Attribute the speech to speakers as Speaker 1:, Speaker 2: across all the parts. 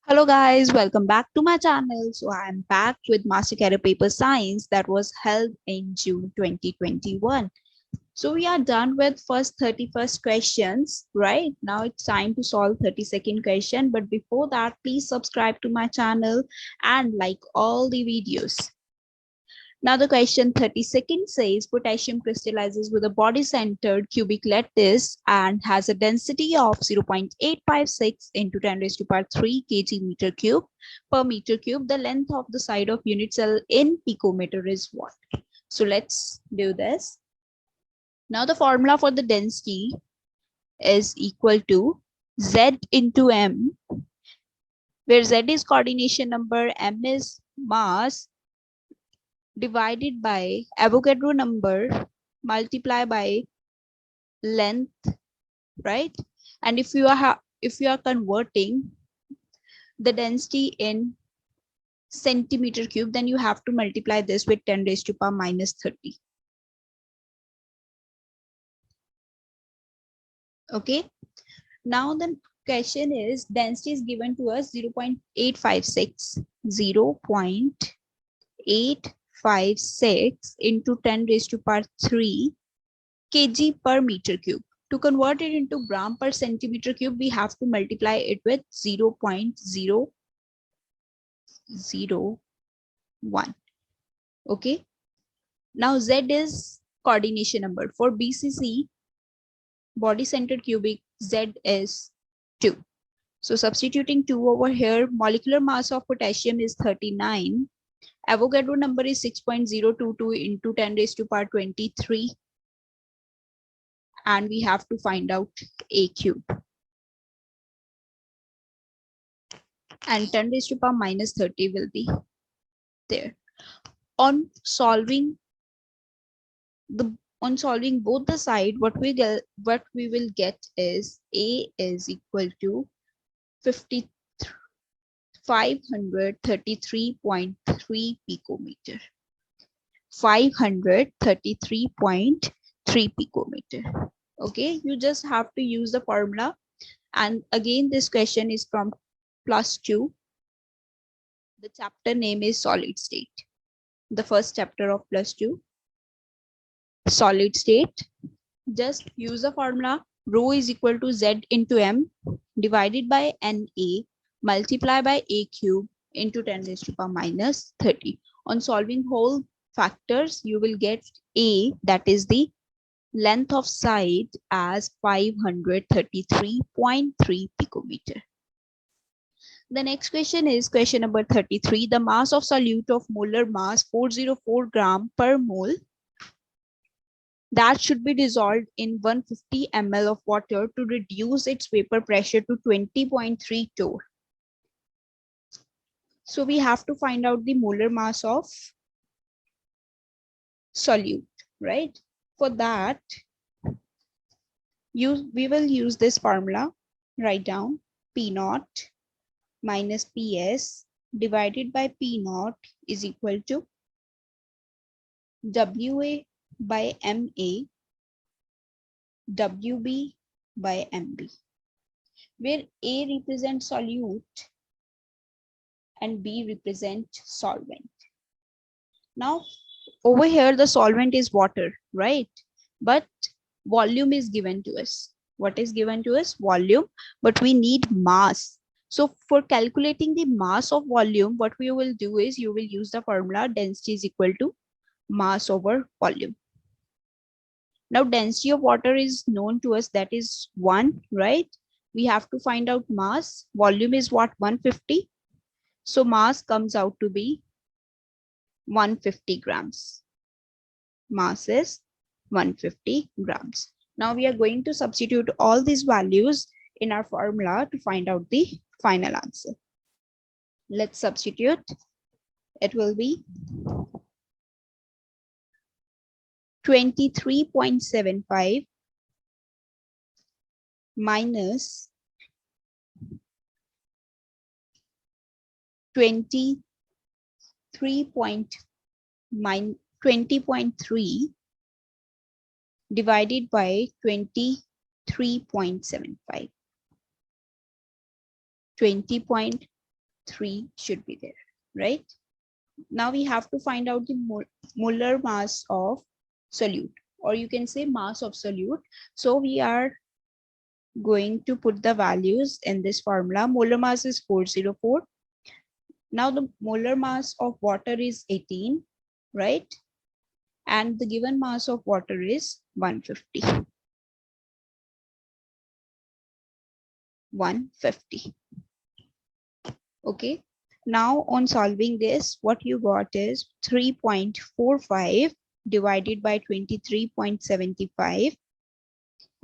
Speaker 1: Hello guys, welcome back to my channel. So I am back with MasterCadre Paper Science that was held in June 2021. So we are done with first 31st questions, right? Now it's time to solve 32nd question. But before that, please subscribe to my channel and like all the videos. Now the question 32nd says potassium crystallizes with a body-centered cubic lattice and has a density of 0.856 into 10 raised to power 3 kg meter cube per meter cube. The length of the side of unit cell in picometer is what? So let's do this. Now the formula for the density is equal to Z into M, where Z is coordination number, M is mass, divided by Avogadro number multiply by length, right? And if you are converting the density in centimeter cube, then you have to multiply this with 10 raised to power minus 30. Okay, now the question is density is given to us 0.856 into 10 raised to power 3 kg per meter cube. To convert it into gram per centimeter cube, we have to multiply it with 0.001. Okay. Now Z is coordination number. For BCC, body centered cubic, Z is 2. So substituting 2 over here, molecular mass of potassium is 39. Avogadro number is 6.022 into 10 raised to power 23. And we have to find out A cube. And 10 raised to power minus 30 will be there. On solving both the side, what we will get is A is equal to 533.3 picometer. 533.3 picometer. Okay, you just have to use the formula. And again, this question is from +2. The chapter name is solid state. The first chapter of +2, solid state. Just use the formula. Rho is equal to Z into M divided by NA multiply by A cube into 10 raised to power minus 30. On solving whole factors, you will get A, that is the length of side, as 533.3 picometer. The next question is question number 33. The mass of solute of molar mass 404 gram per mole that should be dissolved in 150 ml of water to reduce its vapor pressure to 20.3 torr. So we have to find out the molar mass of solute, right? For that, we will use this formula. Write down P naught minus PS divided by P naught is equal to WA by MA, WB by MB, where A represents solute and B represents solvent. Now, over here, the solvent is water, right? But volume is given to us. What is given to us? Volume, but we need mass. So for calculating the mass of volume, what we will do is you will use the formula density is equal to mass over volume. Now density of water is known to us, that is 1, right? We have to find out mass. Volume is what? 150. So mass comes out to be 150 grams. Mass is 150 grams. Now we are going to substitute all these values in our formula to find out the final answer. Let's substitute. It will be 23.75 minus 20.3 divided by 23.75. 3 should be there, right? Now we have to find out the molar mass of solute, or you can say mass of solute. So we are going to put the values in this formula. Molar mass is 404. Now the molar mass of water is 18, right? And the given mass of water is 150. 150. Okay. Now on solving this, what you got is 3.45 divided by 23.75,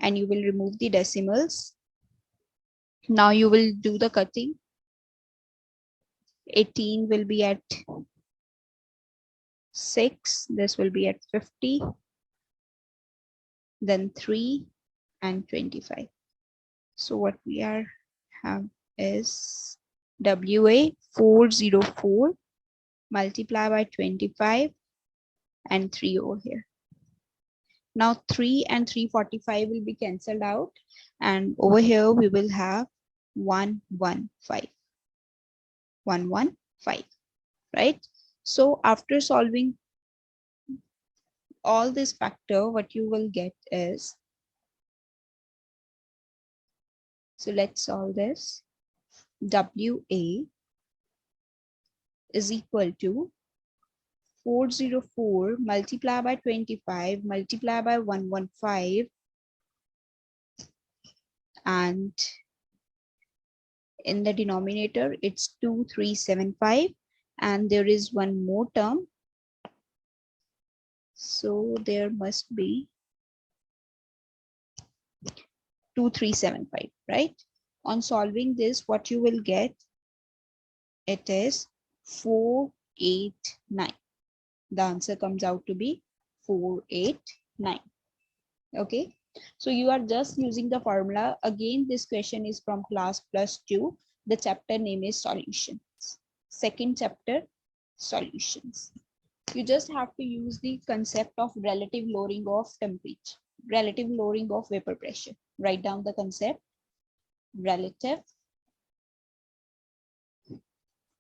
Speaker 1: and you will remove the decimals. Now you will do the cutting. 18 will be at 6, this will be at 50, then 3 and 25. So what we are have is WA 404 multiply by 25 and 3 over here. Now 3 and 345 will be cancelled out, and over here we will have 115. 115, right? So after solving all this factor, what you will get is, so let's solve this. WA is equal to 404 multiply by 25 multiply by 115, and in the denominator it's 2375, and there is one more term, so there must be 2375, right? On solving this, what you will get, it is 489. The answer comes out to be 489. Okay, so you are just using the formula. Again, this question is from class +2. The chapter name is solutions. Second chapter, solutions. You just have to use the concept of relative lowering of temperature, relative lowering of vapor pressure. Write down the concept, relative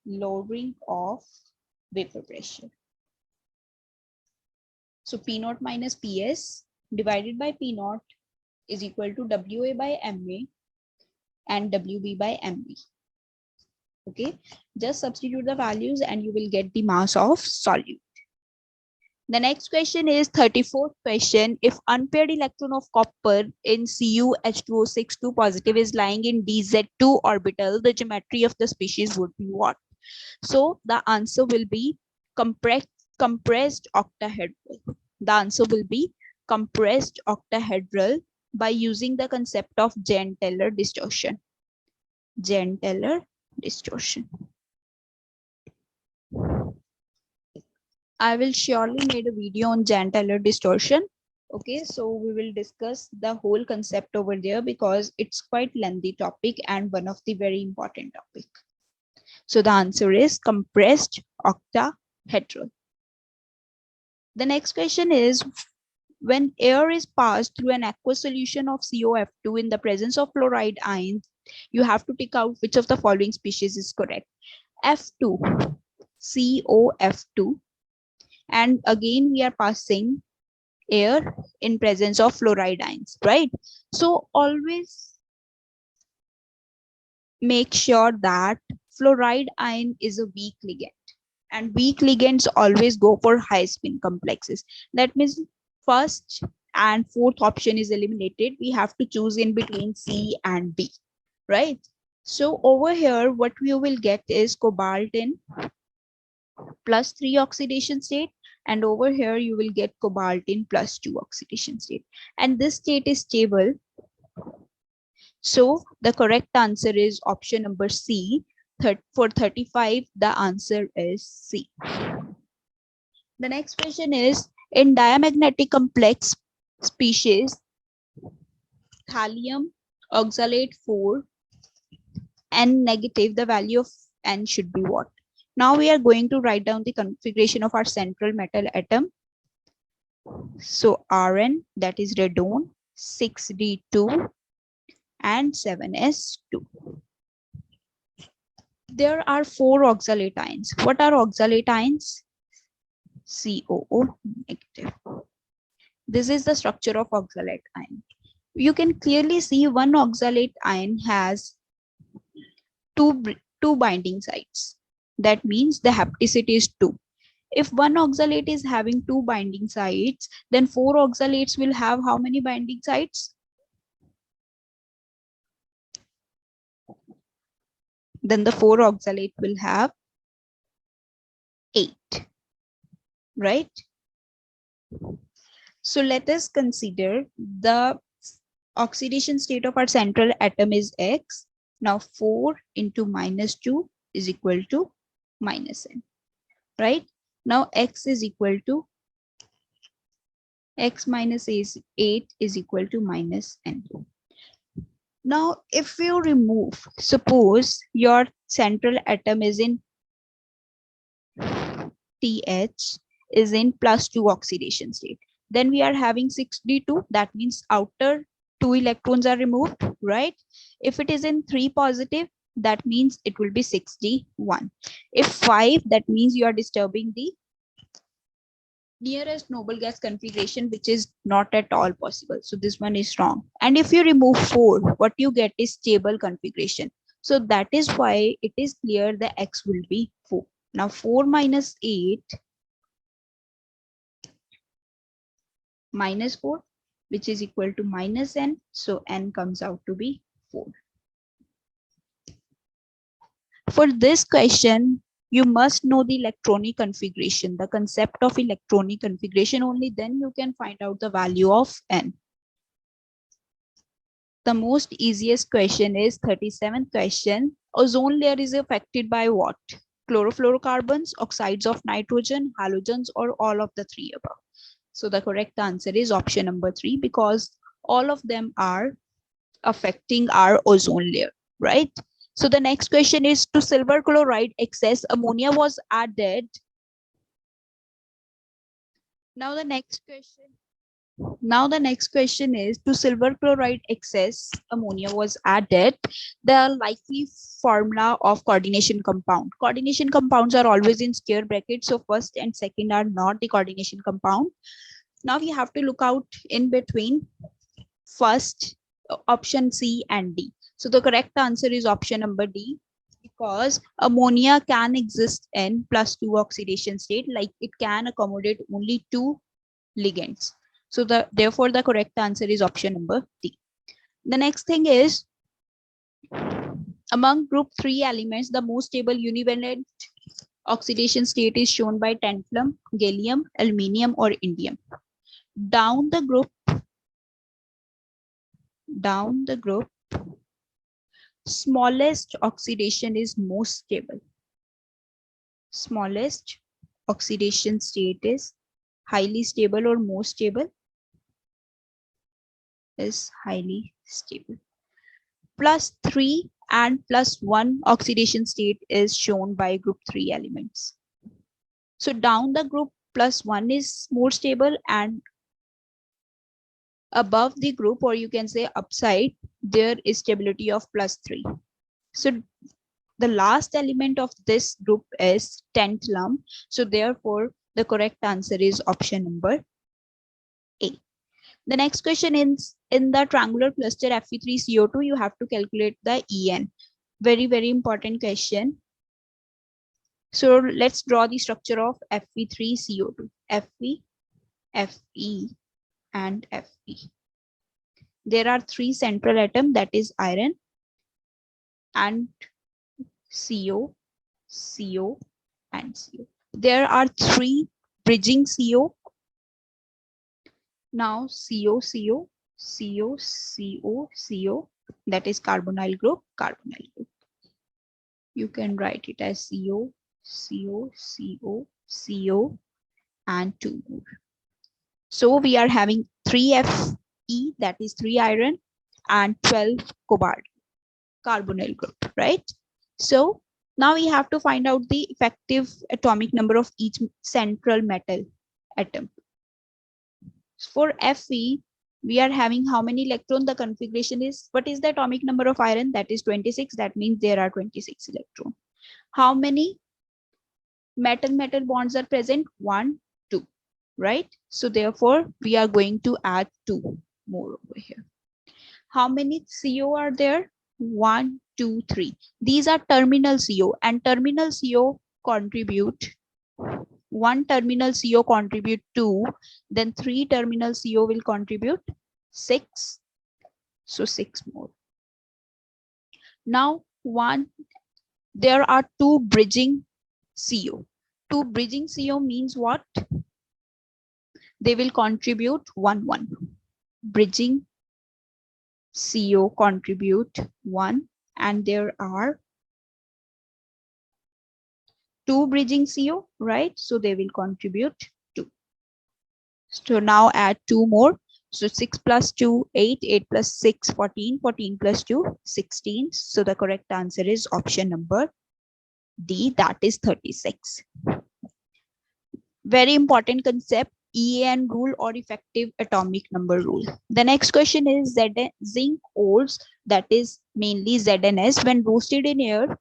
Speaker 1: lowering of vapor pressure. So P0 minus PS divided by P0 is equal to WA by MA and WB by MB. Okay, just substitute the values and you will get the mass of solute. The next question is 34th question. If unpaired electron of copper in Cu H2O6 positive is lying in DZ2 orbital, the geometry of the species would be what? So the answer will be compressed octahedral. The answer will be compressed octahedral by using the concept of Jahn-Teller distortion. Jahn-Teller distortion. I will surely make a video on Jahn-Teller distortion. Okay, so we will discuss the whole concept over there because it's quite lengthy topic and one of the very important topic. So the answer is compressed octahedral. The next question is, when air is passed through an aqueous solution of COF2 in the presence of fluoride ions, you have to take out which of the following species is correct. F2, COF2, and again we are passing air in presence of fluoride ions, right? So always make sure that fluoride ion is a weak ligand, and weak ligands always go for high spin complexes. That means first and fourth option is eliminated. We have to choose in between C and B, right? So over here, what we will get is cobalt in +3 oxidation state, and over here you will get cobalt in +2 oxidation state, and this state is stable. So the correct answer is option number C. For 35, the answer is C. The next question is, in diamagnetic complex species thallium oxalate 4 N negative, the value of N should be what? Now we are going to write down the configuration of our central metal atom. So Rn, that is radon, 6D2 and 7S2. There are 4 oxalate ions. What are oxalate ions? COO negative. This is the structure of oxalate ion. You can clearly see one oxalate ion has two binding sites. That means the hapticity is 2. If one oxalate is having 2 binding sites, then 4 oxalates will have how many binding sites? Then the 4 oxalate will have 8, right? So let us consider the oxidation state of our central atom is X. Now 4 into -2 is equal to -n, right? Now X is equal to X minus 8 is equal to -n. Now if you remove, suppose your central atom is in TH is in +2 oxidation state. Then we are having 62. That means outer 2 electrons are removed, right? If it is in 3 positive, that means it will be 61. If 5, that means you are disturbing the nearest noble gas configuration, which is not at all possible. So this one is wrong. And if you remove 4, what you get is stable configuration. So that is why it is clear the X will be 4. Now 4 minus 8 minus 4, which is equal to -n. So n comes out to be 4. For this question, you must know the electronic configuration, the concept of electronic configuration. Only then you can find out the value of n. The most easiest question is 37th question. Ozone layer is affected by what? Chlorofluorocarbons, oxides of nitrogen, halogens, or all of the 3 above. So the correct answer is option number 3, because all of them are affecting our ozone layer, right? So the next question is, to silver chloride excess, ammonia was added. Now the next question is, to silver chloride excess, ammonia was added. The likely formula of coordination compound. Coordination compounds are always in square brackets, so first and second are not the coordination compound. Now we have to look out in between first option C and D. So the correct answer is option number D, because ammonia can exist in +2 oxidation state, like it can accommodate only 2 ligands. So therefore the correct answer is option number D. The next thing is, among group 3 elements, the most stable univalent oxidation state is shown by tantalum, gallium, aluminium, or indium. Down the group, smallest oxidation is most stable. Smallest oxidation state is highly stable, or most stable is highly stable. +3 and +1 oxidation state is shown by group 3 elements. So down the group, +1 is more stable, and above the group, or you can say upside, there is stability of +3. So the last element of this group is tantalum. So therefore the correct answer is option number A. The next question is, in the triangular cluster Fe3CO2, you have to calculate the En. Very, very important question. So let's draw the structure of Fe3CO2. Fe, Fe, and Fe. There are 3 central atoms, that is iron, and CO, CO, and CO. There are 3 bridging CO. Now CO, CO, CO, CO, CO, that is carbonyl group, carbonyl group. You can write it as CO, CO, CO, CO, and 2 more. So we are having 3 Fe, that is 3 iron, and 12 cobalt, carbonyl group, right? So now we have to find out the effective atomic number of each central metal atom. For Fe, we are having how many electrons? The configuration is, what is the atomic number of iron? That is 26. That means there are 26 electrons. How many metal-metal bonds are present? 1, 2, right? So therefore, we are going to add 2 more over here. How many CO are there? 1, 2, 3. These are terminal CO, and terminal CO contribute, one terminal CO contribute 2, then 3 terminal CO will contribute 6. So 6 more. Now there are 2 bridging CO. 2 bridging CO means what? They will contribute 1, 1. Bridging CO contribute 1, and there are 2 bridging CO, right? So they will contribute 2. So now add 2 more. So 6 plus 2, 8, 8 plus 6, 14, 14 plus 2, 16. So the correct answer is option number D, that is 36. Very important concept, EAN rule or effective atomic number rule. The next question is zinc ores, that is mainly ZNS, when roasted in air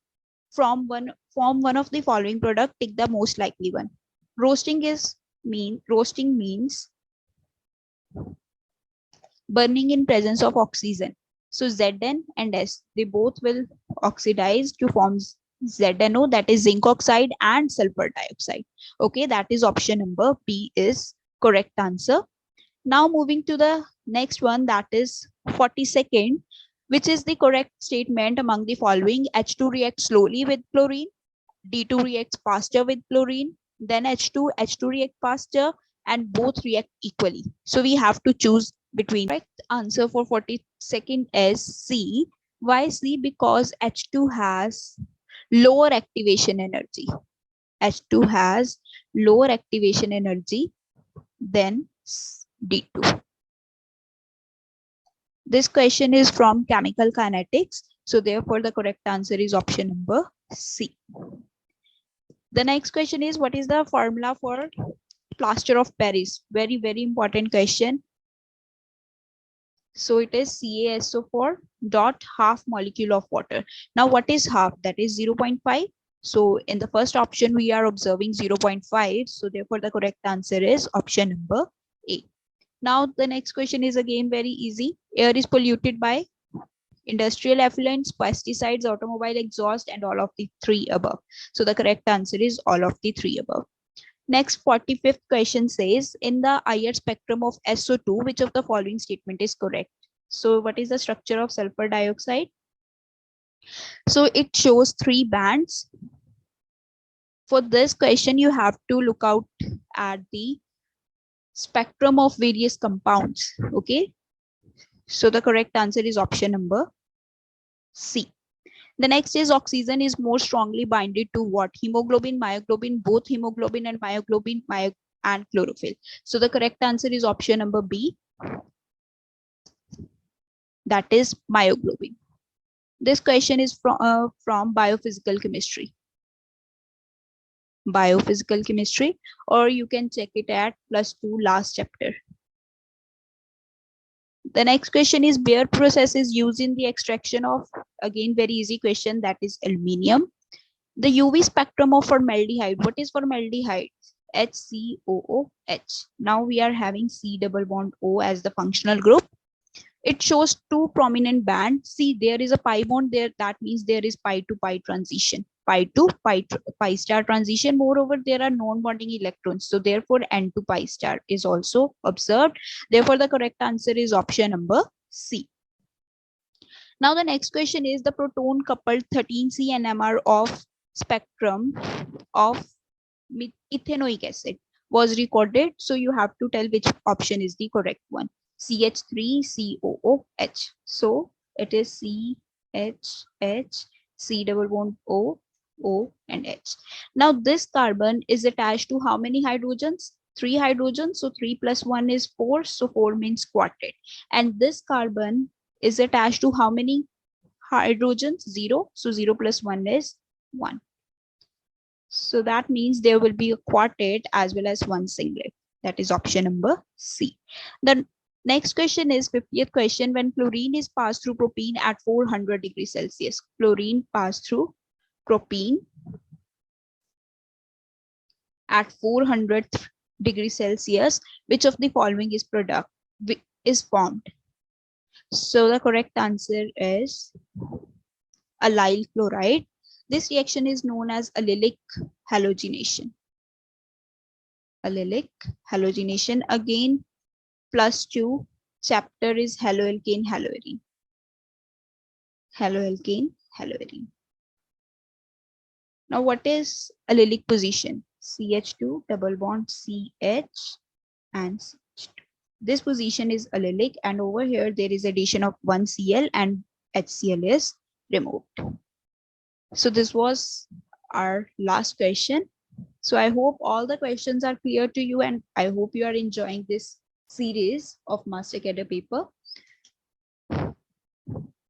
Speaker 1: form one of the following product, take the most likely one. Roasting means burning in presence of oxygen. So Zn and S, they both will oxidize to form ZNO, that is zinc oxide and sulfur dioxide. Okay, that is option number B is correct answer. Now moving to the next one, that is 42nd, which is the correct statement among the following. H2 reacts slowly with chlorine, D2 reacts faster with chlorine, then H2 react faster, and both react equally. So we have to choose between. Correct answer for 42nd is C. Why C? Because H2 has lower activation energy. H2 has lower activation energy than D2. This question is from chemical kinetics. So therefore the correct answer is option number C. The next question is, what is the formula for plaster of Paris? Very, very important question. So it is CaSO4 dot half molecule of water. Now what is half? That is 0.5. So in the first option, we are observing 0.5. So therefore the correct answer is option number A. Now the next question is again very easy. Air is polluted by industrial effluents, pesticides, automobile exhaust, and all of the 3 above. So the correct answer is all of the 3 above. Next, 45th question says, in the IR spectrum of SO2, which of the following statement is correct? So what is the structure of sulfur dioxide? So it shows 3 bands. For this question, you have to look out at the spectrum of various compounds. Okay. So the correct answer is option number C. The next is, oxygen is more strongly binded to what? Hemoglobin, myoglobin, both hemoglobin and myoglobin, and chlorophyll. So the correct answer is option number B. That is myoglobin. This question is from biophysical chemistry. Biophysical chemistry, or you can check it at +2 last chapter. The next question is, Bayer process is used in the extraction of, again very easy question, that is aluminium. The UV spectrum of formaldehyde. What is formaldehyde? HCOOH. Now we are having C double bond O as the functional group. It shows 2 prominent bands. See, there is a pi bond there. That means there is pi to pi transition. Pi to pi star transition. Moreover, there are non-bonding electrons. So therefore, N to pi star is also observed. Therefore, the correct answer is option number C. Now the next question is, the proton coupled 13C NMR of spectrum of ethanoic acid was recorded. So you have to tell which option is the correct one. CH3COOH. So it is CHH, C double bond O, O and H. Now this carbon is attached to how many hydrogens? 3 hydrogens. So 3 plus 1 is 4. So 4 means quartet. And this carbon is attached to how many hydrogens? 0. So 0 plus 1 is 1. So that means there will be a quartet as well as 1 singlet. That is option number C. The next question is 50th question. When chlorine is passed through propene at 400 degrees Celsius, chlorine passed through propene at 400 degrees Celsius, which of the following is formed? So the correct answer is allyl chloride. This reaction is known as allylic halogenation. Allylic halogenation. Again, +2 chapter is haloalkane haloarine. Haloalkane haloarine. Now, what is allylic position? CH2 double bond CH and CH2. This position is allylic, and over here there is addition of one Cl and HCl is removed. So this was our last question. So I hope all the questions are clear to you, and I hope you are enjoying this series of MasterCadre paper.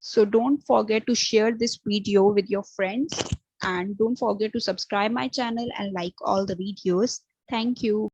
Speaker 1: So don't forget to share this video with your friends, and don't forget to subscribe my channel and like all the videos. Thank you.